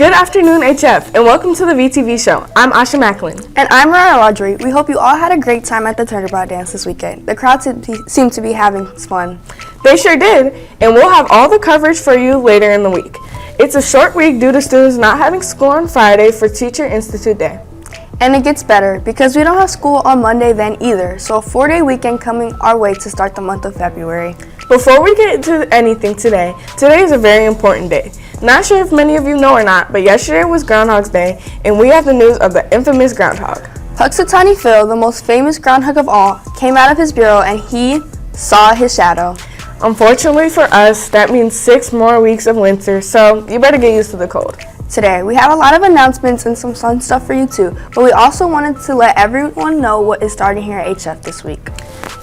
Good afternoon, HF, and welcome to the VTV Show. I'm Asha Macklin. And I'm Ryan Audrey. We hope you all had a great time at the Turnabout Dance this weekend. The crowd seemed to be having fun. They sure did, and we'll have all the coverage for you later in the week. It's a short week due to students not having school on Friday for Teacher Institute Day. And it gets better because we don't have school on Monday then either, so a 4-day weekend coming our way to start the month of February. Before we get into anything today is a very important day. Not sure if many of you know or not, but yesterday was Groundhog's Day, and we have the news of the infamous groundhog. Punxsutawney Phil, the most famous groundhog of all, came out of his bureau and he saw his shadow. Unfortunately for us, that means 6 more weeks of winter, so you better get used to the cold. Today, we have a lot of announcements and some fun stuff for you too, but we also wanted to let everyone know what is starting here at HF this week.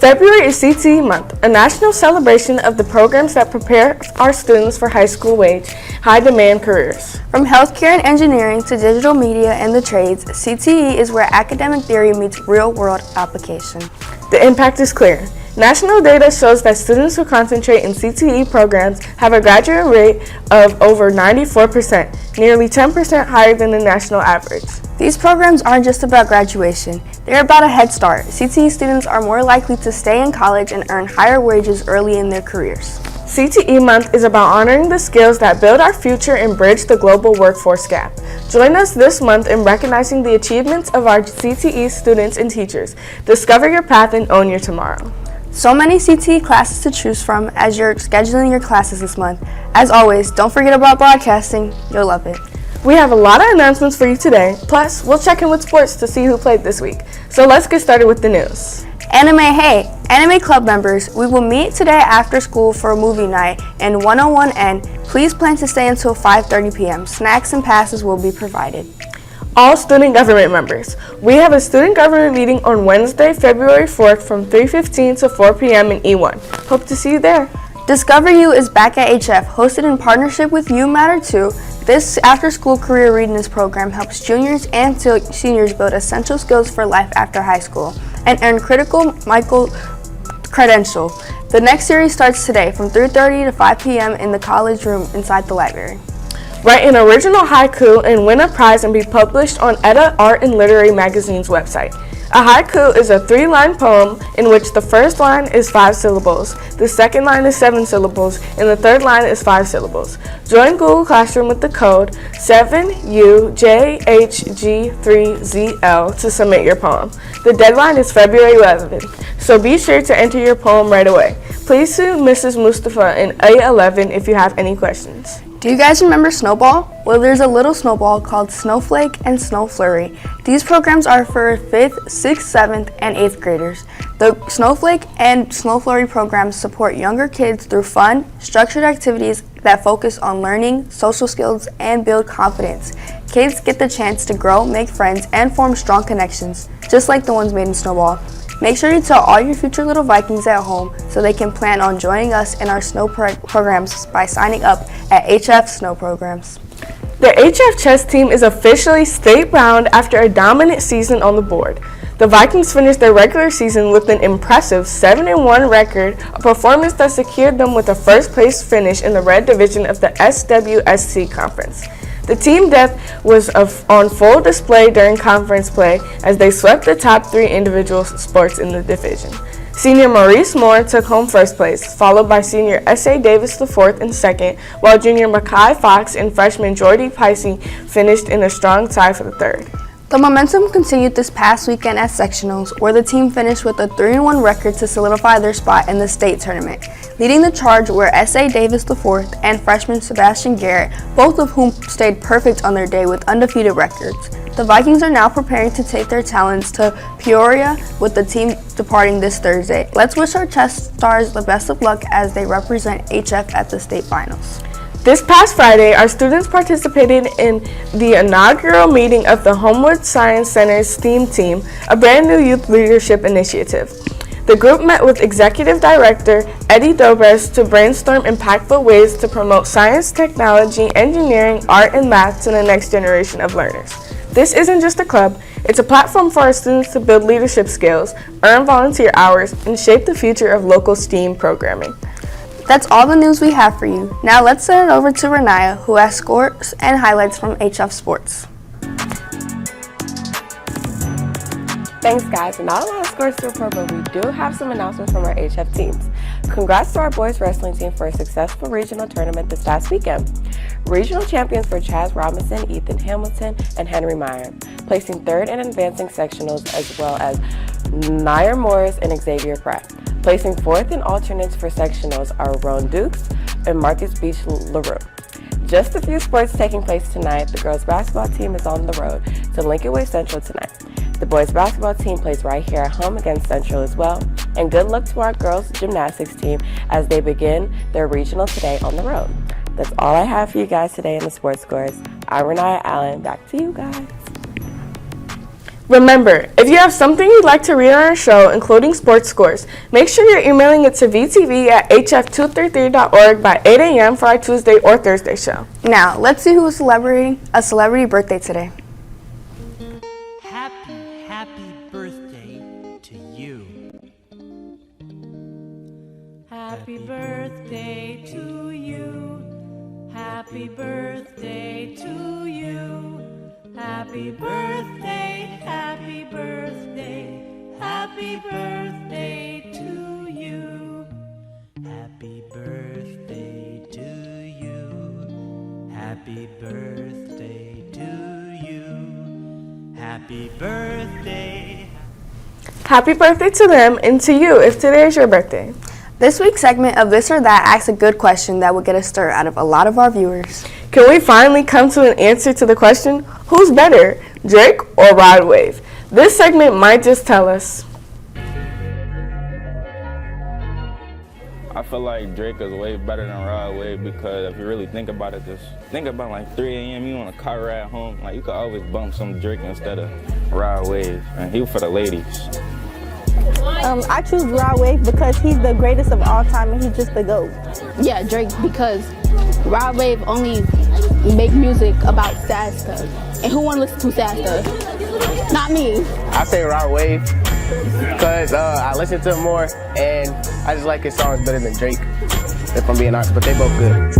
February is CTE month, a national celebration of the programs that prepare our students for high school wage, high-demand careers. From healthcare and engineering to digital media and the trades, CTE is where academic theory meets real-world application. The impact is clear. National data shows that students who concentrate in CTE programs have a graduate rate of over 94%, nearly 10% higher than the national average. These programs aren't just about graduation, they're about a head start. CTE students are more likely to stay in college and earn higher wages early in their careers. CTE Month is about honoring the skills that build our future and bridge the global workforce gap. Join us this month in recognizing the achievements of our CTE students and teachers. Discover your path and own your tomorrow. So many CTE classes to choose from as you're scheduling your classes this month. As always, don't forget about broadcasting. You'll love it. We have a lot of announcements for you today. Plus, we'll check in with sports to see who played this week. So let's get started with the news. Anime Club members, we will meet today after school for a movie night in 101N. Please plan to stay until 5:30 p.m. Snacks and passes will be provided. All student government members, we have a student government meeting on Wednesday, February 4th from 3:15 to 4 p.m. in E1. Hope to see you there. Discover You is back at HF, hosted in partnership with You Matter Too. This after-school career readiness program helps juniors and seniors build essential skills for life after high school and earn critical credential. The next series starts today from 3:30 to 5 p.m. in the college room inside the library. Write an original haiku and win a prize and be published on Edda Art and Literary Magazine's website. A haiku is a 3-line poem in which the first line is 5 syllables, the second line is 7 syllables, and the third line is 5 syllables. Join Google Classroom with the code 7UJHG3ZL to submit your poem. The deadline is February 11th, so be sure to enter your poem right away. Please see Mrs. Mustafa in A11 if you have any questions. Do you guys remember Snowball? Well, there's a little snowball called Snowflake and Snow Flurry. These programs are for 5th, 6th, 7th, and 8th graders. The Snowflake and Snow Flurry programs support younger kids through fun, structured activities that focus on learning, social skills, and build confidence. Kids get the chance to grow, make friends, and form strong connections, just like the ones made in Snowball. Make sure you tell all your future little Vikings at home so they can plan on joining us in our snow programs by signing up at HF Snow Programs. The HF chess team is officially state-bound after a dominant season on the board. The Vikings finished their regular season with an impressive 7-1 record, a performance that secured them with a first-place finish in the Red Division of the SWSC Conference. The team depth was on full display during conference play as they swept the top 3 individual sports in the division. Senior Maurice Moore took home first place, followed by senior S.A. Davis IV in second, while junior Mackay Fox and freshman Jordy Picey finished in a strong tie for the third. The momentum continued this past weekend at sectionals, where the team finished with a 3-1 record to solidify their spot in the state tournament. Leading the charge were S.A. Davis IV and freshman Sebastian Garrett, both of whom stayed perfect on their day with undefeated records. The Vikings are now preparing to take their talents to Peoria, with the team departing this Thursday. Let's wish our chess stars the best of luck as they represent HF at the state finals. This past Friday, our students participated in the inaugural meeting of the Homewood Science Center's STEAM team, a brand new youth leadership initiative. The group met with Executive Director Eddie Dobres to brainstorm impactful ways to promote science, technology, engineering, art, and math to the next generation of learners. This isn't just a club, it's a platform for our students to build leadership skills, earn volunteer hours, and shape the future of local STEAM programming. That's all the news we have for you. Now let's send it over to Renaya, who has scores and highlights from HF Sports. Thanks, guys. Not a lot of scores to report, but we do have some announcements from our HF teams. Congrats to our boys wrestling team for a successful regional tournament this past weekend. Regional champions were Chaz Robinson, Ethan Hamilton, and Henry Meyer, placing third in advancing sectionals, as well as Nair Morris and Xavier Pratt. Placing fourth in alternates for sectionals are Roan Dukes and Marcus Beach LaRue. Just a few sports taking place tonight. The girls basketball team is on the road to Lincoln Way Central tonight. The boys basketball team plays right here at home against Central as well. And good luck to our girls gymnastics team as they begin their regional today on the road. That's all I have for you guys today in the sports scores. I'm Renaya Allen. Back to you guys. Remember, if you have something you'd like to read on our show, including sports scores, make sure you're emailing it to vtv@hf233.org by 8 a.m. for our Tuesday or Thursday show. Now, let's see who is celebrating a celebrity birthday today. Happy birthday to you. Happy birthday to you. Happy birthday to you. Happy birthday, happy birthday, happy birthday to you. Happy birthday to you. Happy birthday to you. Happy birthday. Happy birthday to them and to you if today is your birthday. This week's segment of This or That asks a good question that will get a stir out of a lot of our viewers. Can we finally come to an answer to the question, who's better, Drake or Rod Wave? This segment might just tell us. I feel like Drake is way better than Rod Wave because if you really think about it, just think about like 3 a.m. you on a car ride home, like you could always bump some Drake instead of Rod Wave, and he for the ladies. I choose Rod Wave because he's the greatest of all time and he's just the GOAT. Yeah, Drake, because Rod Wave only make music about sad stuff. And who wanna listen to sad stuff? Not me. I say Rod Wave because I listen to him more and I just like his songs better than Drake, if I'm being honest, but they both good.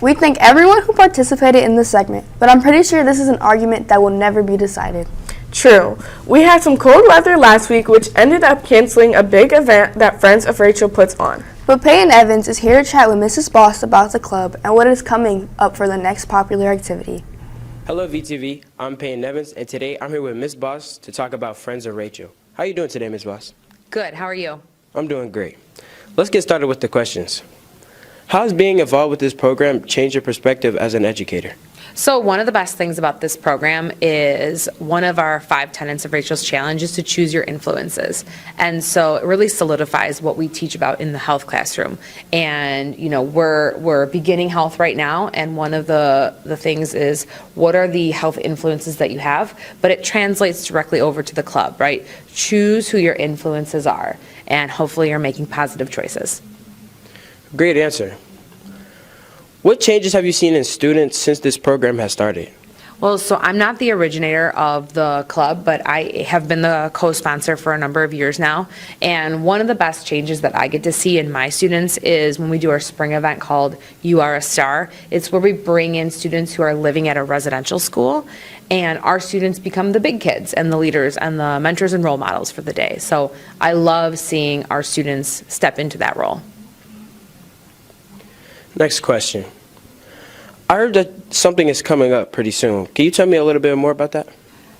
We thank everyone who participated in this segment, but I'm pretty sure this is an argument that will never be decided. True. We had some cold weather last week, which ended up canceling a big event that Friends of Rachel puts on. But Peyton Evans is here to chat with Mrs. Boss about the club and what is coming up for the next popular activity. Hello VTV, I'm Peyton Evans, and today I'm here with Miss Boss to talk about Friends of Rachel. How are you doing today, Miss Boss? Good, how are you? I'm doing great. Let's get started with the questions. How has being involved with this program changed your perspective as an educator? So one of the best things about this program is one of our 5 tenets of Rachel's Challenge is to choose your influences. And so it really solidifies what we teach about in the health classroom. And, you know, we're beginning health right now, and one of the things is what are the health influences that you have, but it translates directly over to the club, right? Choose who your influences are, and hopefully you're making positive choices. Great answer. What changes have you seen in students since this program has started? Well, so I'm not the originator of the club, but I have been the co-sponsor for a number of years now. And one of the best changes that I get to see in my students is when we do our spring event called You Are a Star. It's where we bring in students who are living at a residential school, and our students become the big kids and the leaders and the mentors and role models for the day. So I love seeing our students step into that role. Next question. I heard that something is coming up pretty soon. Can you tell me a little bit more about that?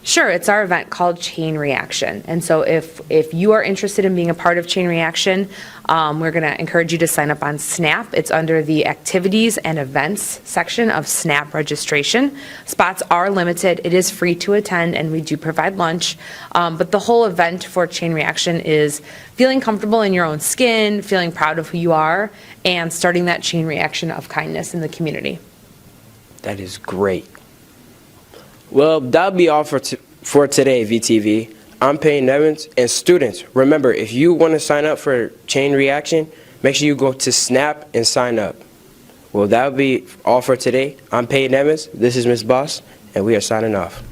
Sure, it's our event called Chain Reaction. And so if you are interested in being a part of Chain Reaction, we're going to encourage you to sign up on SNAP. It's under the Activities and Events section of SNAP registration. Spots are limited. It is free to attend, and we do provide lunch. But the whole event for Chain Reaction is feeling comfortable in your own skin, feeling proud of who you are, and starting that chain reaction of kindness in the community. That is great. Well, that'll be all for today, VTV. I'm Peyton Evans, and students, remember, if you want to sign up for Chain Reaction, make sure you go to SNAP and sign up. Well, that'll be all for today. I'm Peyton Evans, this is Miss Boss, and we are signing off.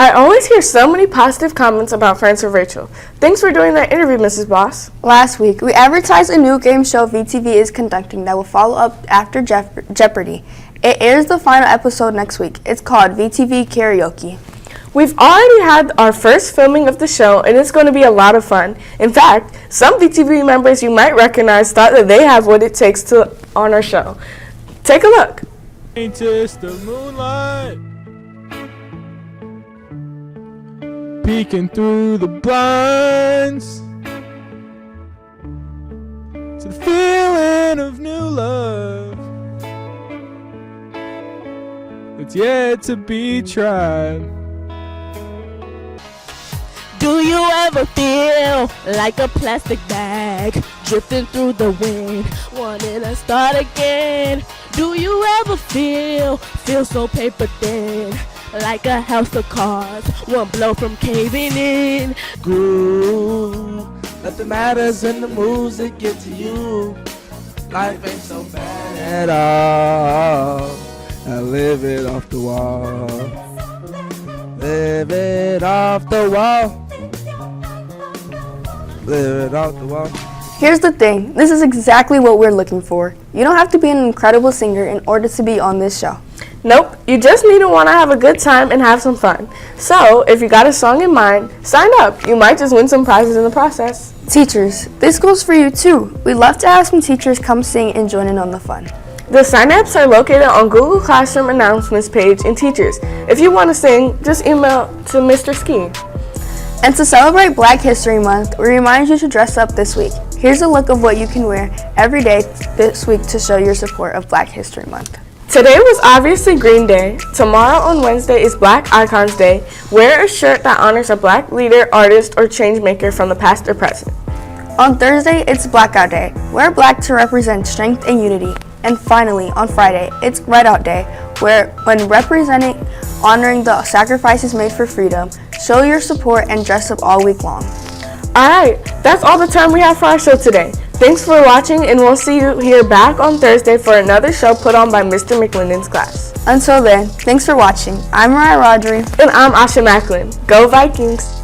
I always hear so many positive comments about Friends with Rachel. Thanks for doing that interview, Mrs. Boss. Last week, we advertised a new game show VTV is conducting that will follow up after Jeopardy! It airs the final episode next week. It's called VTV Karaoke. We've already had our first filming of the show, and it's going to be a lot of fun. In fact, some VTV members you might recognize thought that they have what it takes to on our show. Take a look. Ain't just the moonlight peeking through the blinds to the feeling of new love that's yet to be tried. Do you ever feel like a plastic bag drifting through the wind, wanting to start again? Do you ever feel so paper thin, like a house of cards, one blow from caving in? Groove, nothing matters in the moves that get to you. Life ain't so bad at all. I live it off the wall. Live it off the wall. Live it off the wall. Here's the thing, this is exactly what we're looking for. You don't have to be an incredible singer in order to be on this show. Nope, you just need to want to have a good time and have some fun. So, if you got a song in mind, sign up. You might just win some prizes in the process. Teachers, this goes for you too. We'd love to have some teachers come sing and join in on the fun. The sign-ups are located on Google Classroom announcements page in Teachers. If you want to sing, just email to Mr. Ski. And to celebrate Black History Month, we remind you to dress up this week. Here's a look of what you can wear every day this week to show your support of Black History Month. Today was obviously Green Day. Tomorrow on Wednesday is Black Icons Day. Wear a shirt that honors a Black leader, artist, or change maker from the past or present. On Thursday, it's Blackout Day. Wear black to represent strength and unity. And finally, on Friday, it's Red Out Day, when representing, honoring the sacrifices made for freedom, show your support and dress up all week long. Alright, that's all the time we have for our show today. Thanks for watching, and we'll see you here back on Thursday for another show put on by Mr. McLinden's class. Until then, thanks for watching. I'm Mariah Rodri. And I'm Asha Macklin. Go Vikings!